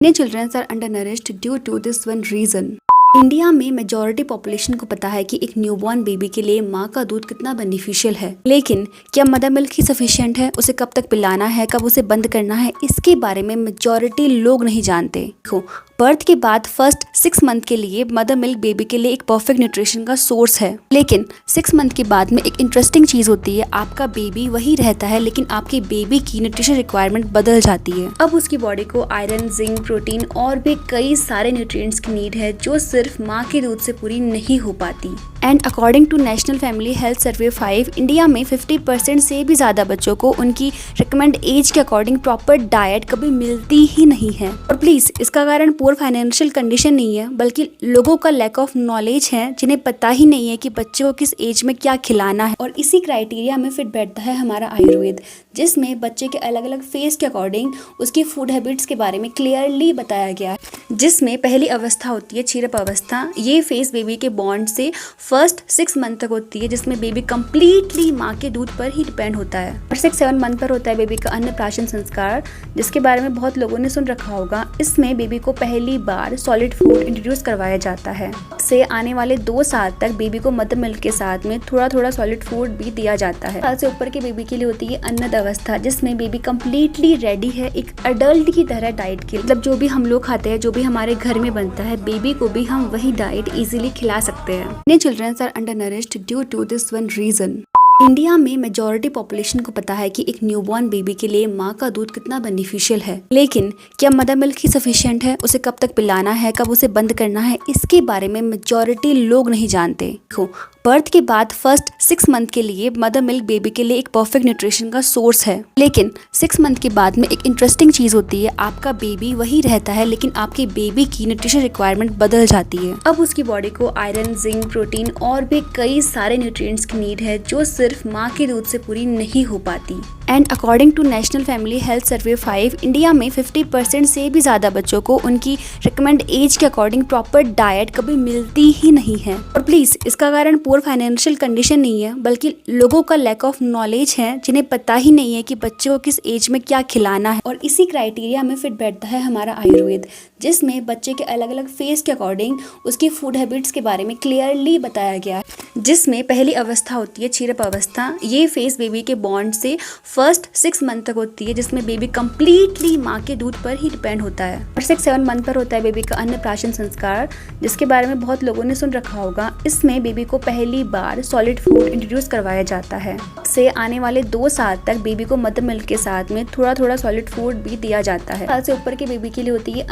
Many children are undernourished due to this one reason. India में majority population को पता है कि एक न्यूबॉर्न बेबी के लिए माँ का दूध कितना बेनिफिशियल है, लेकिन क्या मदर मिल्क ही सफिशिएंट है? उसे कब तक पिलाना है, कब उसे बंद करना है, इसके बारे में मेजॉरिटी लोग नहीं जानते। देखो, बर्थ के बाद फर्स्ट 6 मंथ के लिए मदर मिल्क बेबी के लिए एक परफेक्ट न्यूट्रिशन का सोर्स है, लेकिन 6 मंथ के बाद में एक इंटरेस्टिंग चीज होती है, आपका बेबी वही रहता है लेकिन आपके बेबी की न्यूट्रिशन रिक्वायरमेंट बदल जाती है। अब उसकी बॉडी को आयरन, जिंक, प्रोटीन और भी कई सारे न्यूट्रिएंट्स की नीड है जो सिर्फ माँ के दूध से पूरी नहीं हो पाती। And according to national family health survey 5, India में 50% से भी ज्यादा बच्चों को उनकी रिकमेंड एज के अकॉर्डिंग प्रॉपर डाइट कभी मिलती ही नहीं है। और प्लीज, इसका कारण पुअर फाइनेंशियल कंडीशन नहीं है, बल्कि लोगों का लैक ऑफ नॉलेज है, जिन्हें पता ही नहीं है कि बच्चे को किस एज में क्या खिलाना है। और इसी क्राइटेरिया में फिट बैठता है हमारा आयुर्वेद, जिसमें बच्चे के अलग अलग फेज के अकॉर्डिंग उसकी फूड हैबिट्स के बारे में क्लियरली बताया गया है। जिसमें पहली अवस्था होती है क्षीरप अवस्था। ये फेज बेबी के बॉन्ड से फर्स्ट 6 मंथ तक होती है, जिसमें बेबी कंप्लीटली माँ के दूध पर ही डिपेंड होता है। और 6-7 मंथ पर होता है बेबी का अन्नप्राशन संस्कार, जिसके बारे में बहुत लोगों ने सुन रखा होगा। इसमें बेबी को पहली बार सॉलिड फूड इंट्रोड्यूस करवाया जाता है। से आने वाले 2 साल तक बेबी को मदर मिल्क के साथ में थोड़ा थोड़ा सॉलिड फूड भी दिया जाता है। साल से ऊपर के बेबी के लिए होती है अन्नद अवस्था, जिसमें बेबी कंप्लीटली रेडी है एक अडल्ट की तरह डाइट के, मतलब जो भी हम लोग खाते हैं, जो भी हमारे घर में बनता है, बेबी को भी हम वही डाइट इजीली खिला सकते हैं। Many children are undernourished due to this one reason. India में मेजॉरिटी पॉपुलेशन को पता है कि एक न्यूबॉर्न बेबी के लिए माँ का दूध कितना बेनिफिशियल है, लेकिन क्या मदर मिल्क ही सफिशिएंट है? उसे कब तक पिलाना है, कब उसे बंद करना है, इसके बारे में मेजॉरिटी लोग नहीं जानते। देखो, बर्थ के बाद फर्स्ट 6 मंथ के लिए मदर मिल्क बेबी के लिए एक परफेक्ट न्यूट्रिशन का सोर्स है, लेकिन 6 मंथ के बाद में एक इंटरेस्टिंग चीज होती है, आपका बेबी वही रहता है लेकिन आपके बेबी की न्यूट्रिशन रिक्वायरमेंट बदल जाती है। अब उसकी बॉडी को आयरन, जिंक, प्रोटीन और भी कई सारे न्यूट्रिएंट्स की नीड है जो सिर्फ माँ के दूध से पूरी नहीं हो पाती। And according to national family health survey 5, India में 50% से भी ज्यादा बच्चों को उनकी रिकमेंड एज के अकॉर्डिंग प्रॉपर डाइट कभी मिलती ही नहीं है। और प्लीज, इसका कारण पुअर फाइनेंशियल कंडीशन नहीं है, बल्कि लोगों का लैक ऑफ नॉलेज है, जिन्हें पता ही नहीं है कि बच्चे को किस एज में क्या खिलाना है। और इसी क्राइटेरिया में फिट बैठता है हमारा आयुर्वेद, जिसमें बच्चे के अलग अलग फेज के अकॉर्डिंग उसकी फूड हैबिट्स के बारे में क्लियरली बताया गया है। जिसमें पहली अवस्था होती है क्षीरप अवस्था। ये फेज बेबी के बॉन्ड से फर्स्ट 6 मंथ तक होती है, जिसमें बेबी कंप्लीटली माँ के दूध पर ही डिपेंड होता है। और 6-7 मंथ पर होता है बेबी का अन्नप्राशन संस्कार, जिसके बारे में बहुत लोगों ने सुन रखा होगा। इसमें बेबी को पहली बार सॉलिड फूड इंट्रोड्यूस करवाया जाता है। से आने वाले 2 साल तक बेबी को मदर मिल्क के साथ में थोड़ा थोड़ा सॉलिड फूड भी दिया जाता है। साल से ऊपर के बेबी के लिए होती है